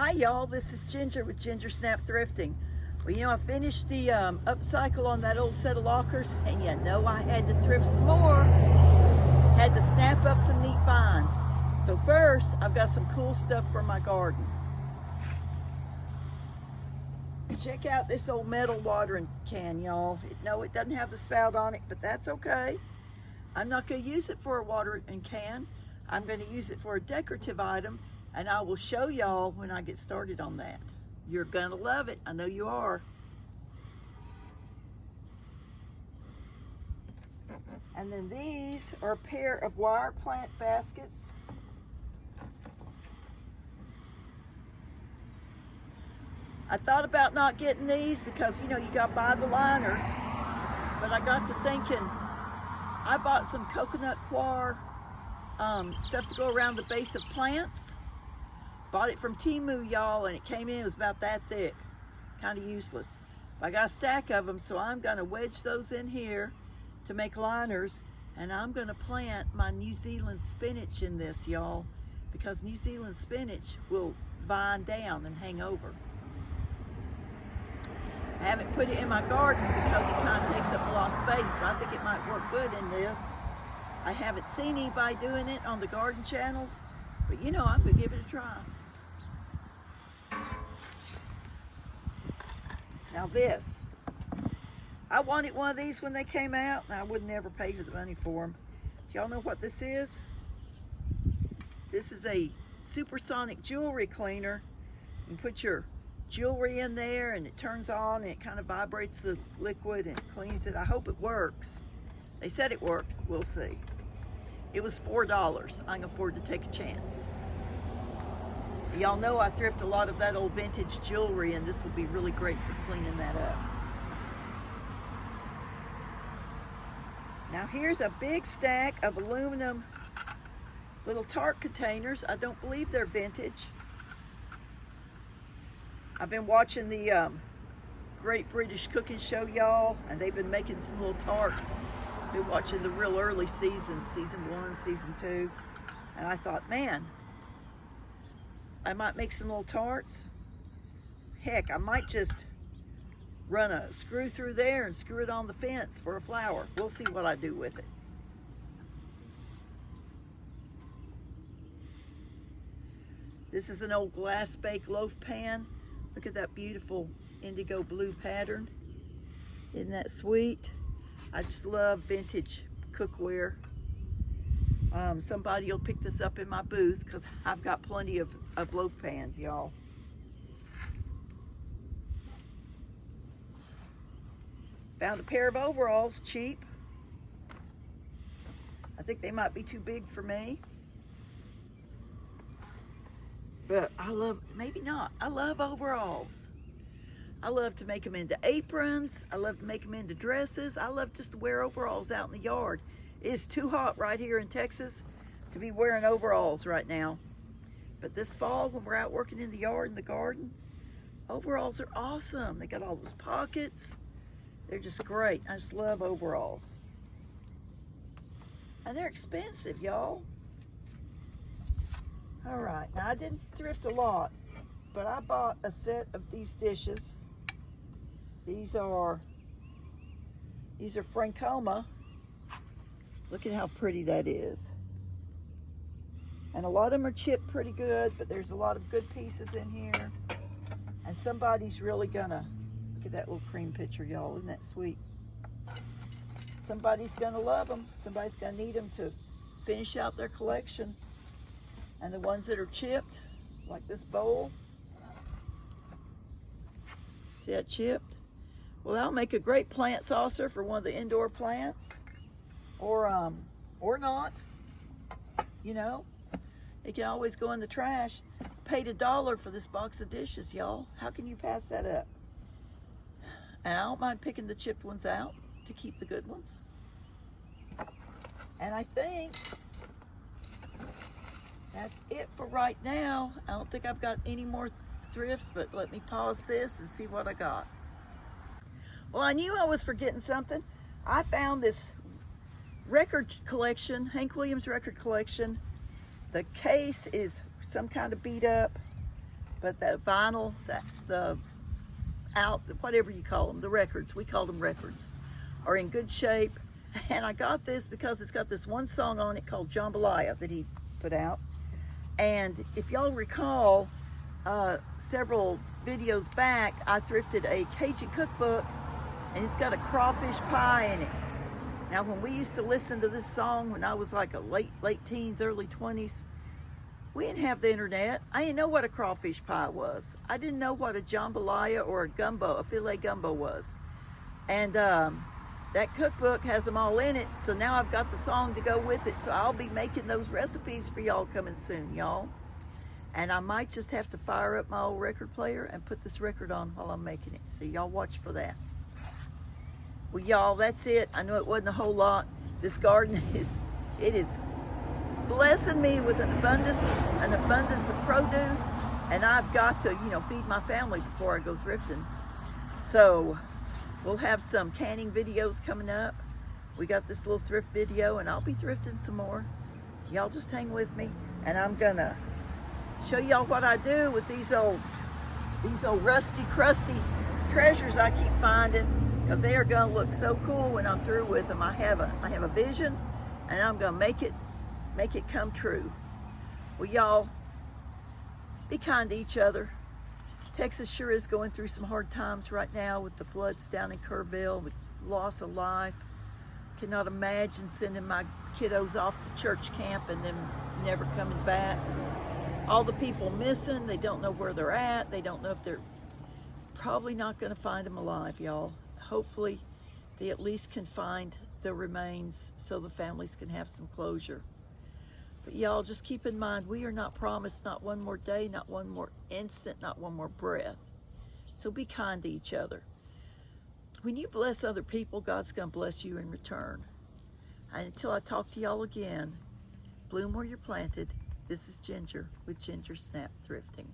Hi y'all, this is Ginger with Ginger Snap Thrifting. Well, you know, I finished the upcycle on that old set of lockers, and you know I had to thrift some more. Had to snap up some neat finds. So first, I've got some cool stuff for my garden. Check out this old metal watering can, y'all. No, it doesn't have the spout on it, but that's okay. I'm not going to use it for a watering can. I'm going to use it for a decorative item, and I will show y'all when I get started on that. You're going to love it. I know you are. And then these are a pair of wire plant baskets. I thought about not getting these because, you know, you got to buy the liners. But I got to thinking, I bought some coconut coir stuff to go around the base of plants. Bought it from Temu, y'all, and it came in, it was about that thick. Kind of useless. But I got a stack of them, so I'm going to wedge those in here to make liners. And I'm going to plant my New Zealand spinach in this, y'all, because New Zealand spinach will vine down and hang over. I haven't put it in my garden because it kind of takes up a lot of space, but I think it might work good in this. I haven't seen anybody doing it on the garden channels, but you know, I'm going to give it a try. Now this, I wanted one of these when they came out, and I would never pay the money for them. Do y'all know what this is? This is a supersonic jewelry cleaner. You put your jewelry in there and it turns on and it kind of vibrates the liquid and cleans it. I hope it works. They said it worked. We'll see. It was $4. I can afford to take a chance. Y'all know I thrift a lot of that old vintage jewelry, and this will be really great for cleaning that up. Now here's a big stack of aluminum little tart containers. I don't believe they're vintage. I've been watching the Great British Cooking Show, y'all, and they've been making some little tarts. Been watching the real early seasons, season 1, season 2, and I thought, man, I might make some little tarts. Heck, I might just run a screw through there and screw it on the fence for a flower. We'll see what I do with it. This is an old glass bake loaf pan. Look at that beautiful indigo blue pattern. Isn't that sweet? I just love vintage cookware. Somebody will pick this up in my booth because I've got plenty of loaf pans, y'all. Found a pair of overalls, cheap. I think they might be too big for me. But I love, maybe not, I love overalls. I love to make them into aprons. I love to make them into dresses. I love just to wear overalls out in the yard. It is too hot right here in Texas to be wearing overalls right now. But this fall, when we're out working in the yard and the garden, overalls are awesome. They got all those pockets. They're just great. I just love overalls. And they're expensive, y'all. All right, now I didn't thrift a lot, but I bought a set of these dishes. These are Francoma. Look at how pretty that is. And a lot of them are chipped pretty good, but there's a lot of good pieces in here. And somebody's really gonna, look at that little cream pitcher, y'all. Isn't that sweet? Somebody's gonna love them. Somebody's gonna need them to finish out their collection. And the ones that are chipped, like this bowl, see that chipped? Well, that'll make a great plant saucer for one of the indoor plants, or not. You know, it can always go in the trash. Paid $1 for this box of dishes, y'all. How can you pass that up? And I don't mind picking the chipped ones out to keep the good ones. And I think that's it for right now. I don't think I've got any more thrifts, but let me pause this and see what I got. Well, I knew I was forgetting something. I found this record collection, Hank Williams record collection. The case is some kind of beat up. but the vinyl, whatever you call them, the records, we call them records, are in good shape. And I got this because it's got this one song on it called Jambalaya that he put out. And if y'all recall, several videos back, I thrifted a Cajun cookbook, and it's got a crawfish pie in it. Now, when we used to listen to this song when I was like a late teens, early 20s, we didn't have the internet. I didn't know what a crawfish pie was. I didn't know what a jambalaya or a filet gumbo was. And that cookbook has them all in it, so now I've got the song to go with it, so I'll be making those recipes for y'all coming soon, y'all. And I might just have to fire up my old record player and put this record on while I'm making it, so y'all watch for that. Well, y'all, that's it. I know it wasn't a whole lot. This garden is blessing me with an abundance of produce, and I've got to, feed my family before I go thrifting. So we'll have some canning videos coming up. We got this little thrift video, and I'll be thrifting some more. Y'all just hang with me, and I'm gonna show y'all what I do with these old rusty, crusty treasures I keep finding, because they are gonna look so cool when I'm through with them. I have a vision, and I'm gonna make it come true. Well, y'all, be kind to each other. Texas sure is going through some hard times right now with the floods down in Kerrville, with loss of life. Cannot imagine sending my kiddos off to church camp and them never coming back. All the people missing, they don't know where they're at. They don't know if they're probably not going to find them alive, y'all. Hopefully they at least can find the remains so the families can have some closure. But y'all, just keep in mind, we are not promised not one more day, not one more instant, not one more breath. So be kind to each other. When you bless other people, God's going to bless you in return. And until I talk to y'all again, bloom where you're planted. This is Ginger with Ginger Snap Thrifting.